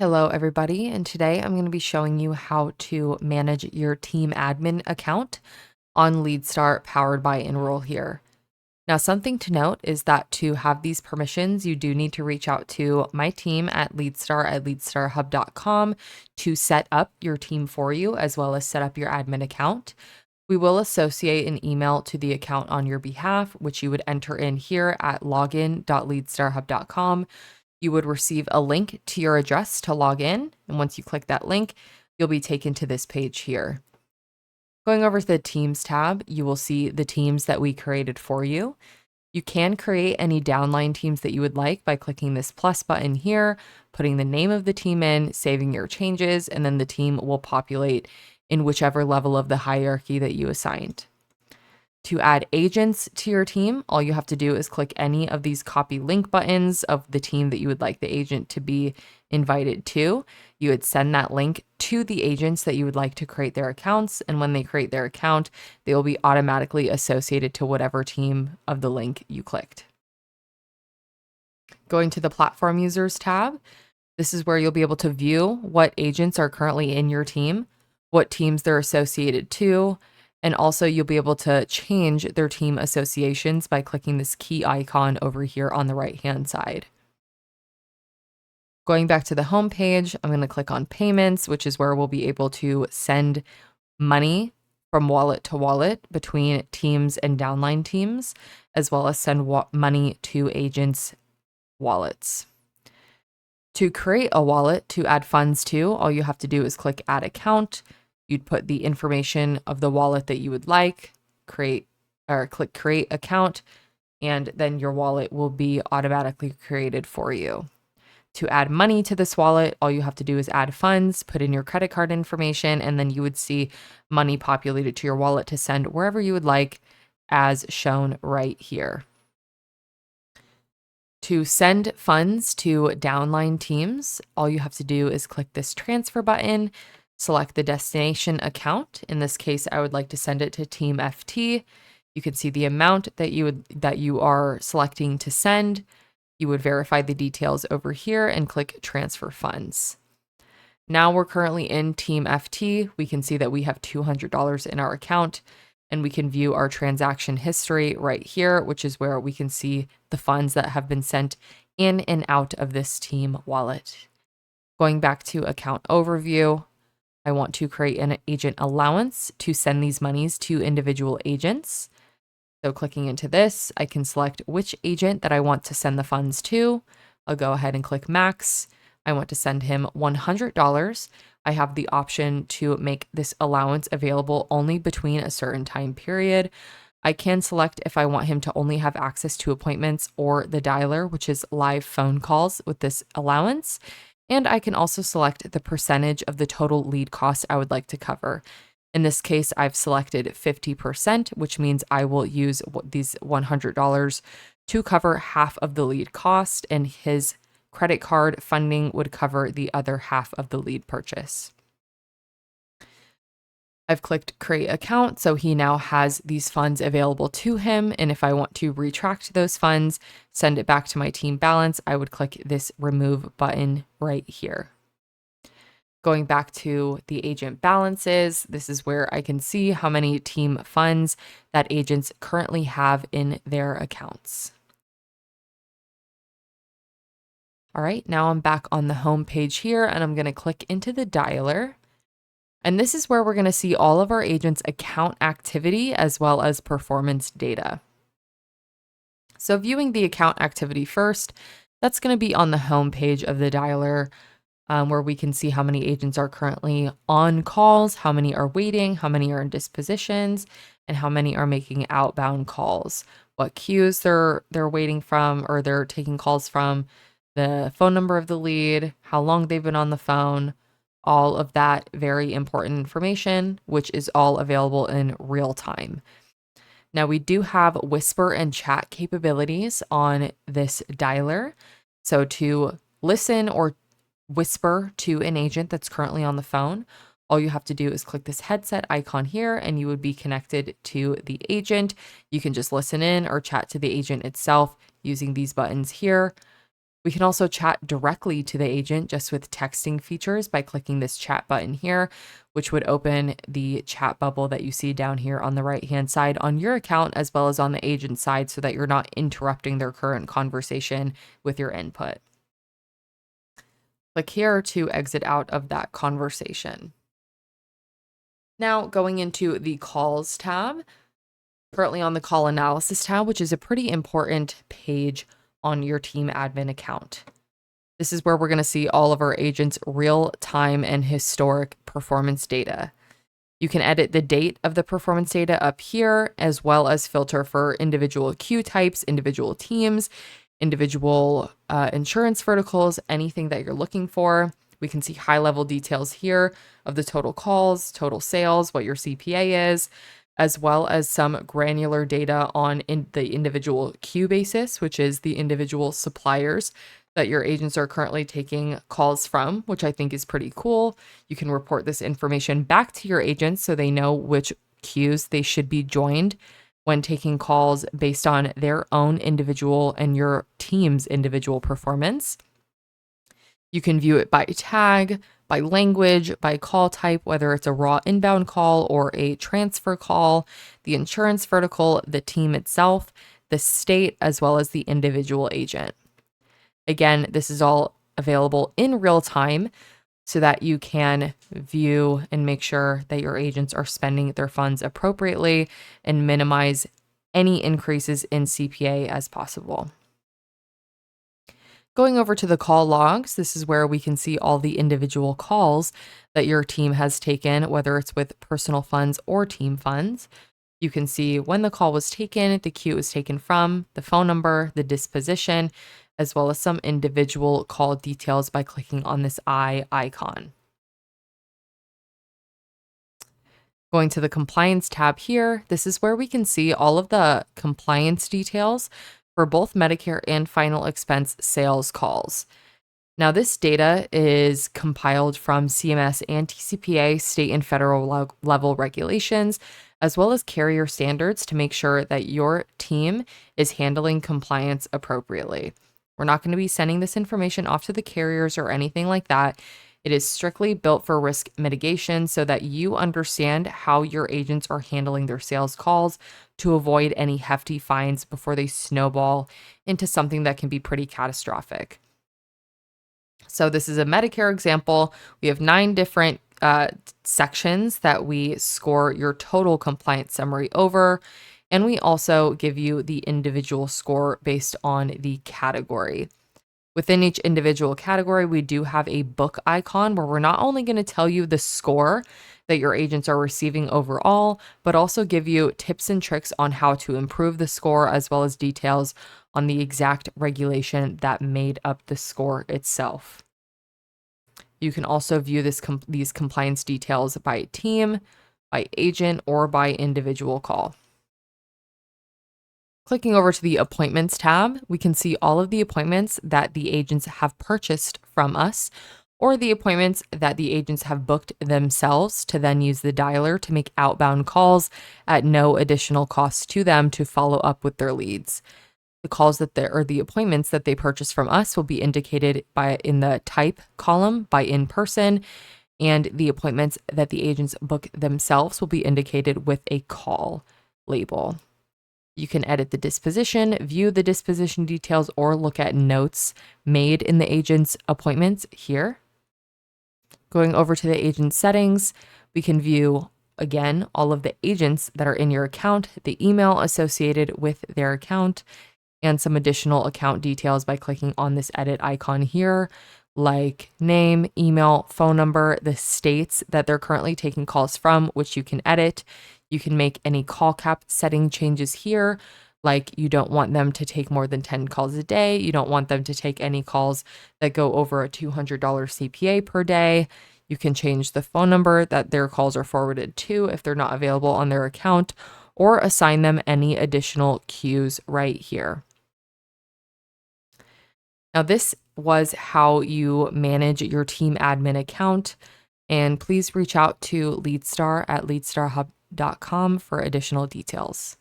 Hello, everybody, and today I'm going to be showing you how to manage your team admin account on LeadStar powered by EnrollHere. Now, something to note is that to have these permissions, you do need to reach out to my team at LeadStar at leadstarhub.com to set up your team for you, as well as set up your admin account. We will associate an email to the account on your behalf, which you would enter in here at login.leadstarhub.com. You would receive a link to your address to log in. And once you click that link, you'll be taken to this page here. Going over to the Teams tab, you will see the teams that we created for you. You can create any downline teams that you would like by clicking this plus button here, putting the name of the team in, saving your changes, and then the team will populate in whichever level of the hierarchy that you assigned. To add agents to your team, all you have to do is click any of these copy link buttons of the team that you would like the agent to be invited to. You would send that link to the agents that you would like to create their accounts. And when they create their account, they will be automatically associated to whatever team of the link you clicked. Going to the Platform Users tab, this is where you'll be able to view what agents are currently in your team, what teams they're associated to, and also you'll be able to change their team associations by clicking this key icon over here on the right-hand side. Going back to the home page, I'm going to click on Payments, which is where we'll be able to send money from wallet to wallet between teams and downline teams, as well as send money to agents' wallets. To create a wallet to add funds to, all you have to do is click Add Account. You'd put the information of the wallet that you would like, click Create Account, and then your wallet will be automatically created for you. To add money to this wallet, all you have to do is add funds, put in your credit card information, and then you would see money populated to your wallet to send wherever you would like, as shown right here. To send funds to downline teams, all you have to do is click this transfer button, select the destination account. In this case, I would like to send it to Team FT. You can see the amount that you are selecting to send. You would verify the details over here and click Transfer Funds. Now we're currently in Team FT. We can see that we have $200 in our account, and we can view our transaction history right here, which is where we can see the funds that have been sent in and out of this team wallet. Going back to Account Overview, I want to create an agent allowance to send these monies to individual agents. So clicking into this, I can select which agent that I want to send the funds to. I'll go ahead and click Max. I want to send him $100. I have the option to make this allowance available only between a certain time period. I can select if I want him to only have access to appointments or the dialer, which is live phone calls with this allowance. And I can also select the percentage of the total lead cost I would like to cover. In this case, I've selected 50%, which means I will use these $100 to cover half of the lead cost, and his credit card funding would cover the other half of the lead purchase. I've clicked Create Account, so he now has these funds available to him. And if I want to retract those funds, send it back to my team balance, I would click this Remove button right here. Going back to the agent balances, this is where I can see how many team funds that agents currently have in their accounts. All right, now I'm back on the home page here, and I'm going to click into the dialer. And this is where we're going to see all of our agents' account activity as well as performance data. So viewing the account activity first, that's going to be on the home page of the dialer, where we can see how many agents are currently on calls, how many are waiting, how many are in dispositions, and how many are making outbound calls, what queues they're waiting from or they're taking calls from, the phone number of the lead, how long they've been on the phone, all of that very important information, which is all available in real time. Now we do have whisper and chat capabilities on this dialer. So to listen or whisper to an agent that's currently on the phone, all you have to do is click this headset icon here and you would be connected to the agent. You can just listen in or chat to the agent itself using these buttons here. We can also chat directly to the agent just with texting features by clicking this chat button here, which would open the chat bubble that you see down here on the right-hand side on your account as well as on the agent side so that you're not interrupting their current conversation with your input. Click here to exit out of that conversation. Now going into the calls tab, currently on the call analysis tab, which is a pretty important page on your team admin account. This is where we're going to see all of our agents' real-time and historic performance data. You can edit the date of the performance data up here, as well as filter for individual queue types, individual teams, individual insurance verticals, anything that you're looking for. We can see high-level details here of the total calls, total sales, what your CPA is, as well as some granular data on the individual queue basis, which is the individual suppliers that your agents are currently taking calls from, which I think is pretty cool. You can report this information back to your agents so they know which queues they should be joined when taking calls based on their own individual and your team's individual performance. You can view it by tag, by language, by call type, whether it's a raw inbound call or a transfer call, the insurance vertical, the team itself, the state, as well as the individual agent. Again, this is all available in real time so that you can view and make sure that your agents are spending their funds appropriately and minimize any increases in CPA as possible. Going over to the call logs, this is where we can see all the individual calls that your team has taken, whether it's with personal funds or team funds. You can see when the call was taken, the queue it was taken from, the phone number, the disposition, as well as some individual call details by clicking on this eye icon. Going to the compliance tab here, this is where we can see all of the compliance details for both Medicare and final expense sales calls. Now, this data is compiled from CMS and TCPA state and federal level regulations, as well as carrier standards to make sure that your team is handling compliance appropriately. We're not going to be sending this information off to the carriers or anything like that. It is strictly built for risk mitigation so that you understand how your agents are handling their sales calls to avoid any hefty fines before they snowball into something that can be pretty catastrophic. So this is a Medicare example. We have 9 different sections that we score your total compliance summary over. And we also give you the individual score based on the category. Within each individual category, we do have a book icon where we're not only going to tell you the score that your agents are receiving overall, but also give you tips and tricks on how to improve the score, as well as details on the exact regulation that made up the score itself. You can also view these compliance details by team, by agent, or by individual call. Clicking over to the appointments tab, we can see all of the appointments that the agents have purchased from us, or the appointments that the agents have booked themselves to then use the dialer to make outbound calls at no additional cost to them to follow up with their leads. The calls or the appointments that they purchase from us will be indicated in the type column by in person, and the appointments that the agents book themselves will be indicated with a call label. You can edit the disposition, view the disposition details, or look at notes made in the agent's appointments here. Going over to the agent settings, we can view, again, all of the agents that are in your account, the email associated with their account, and some additional account details by clicking on this edit icon here, like name, email, phone number, the states that they're currently taking calls from, which you can edit. You can make any call cap setting changes here, like you don't want them to take more than 10 calls a day. You don't want them to take any calls that go over a $200 CPA per day. You can change the phone number that their calls are forwarded to if they're not available on their account, or assign them any additional queues right here. Now, this was how you manage your team admin account, and please reach out to LeadStar at leadstarhub.com for additional details.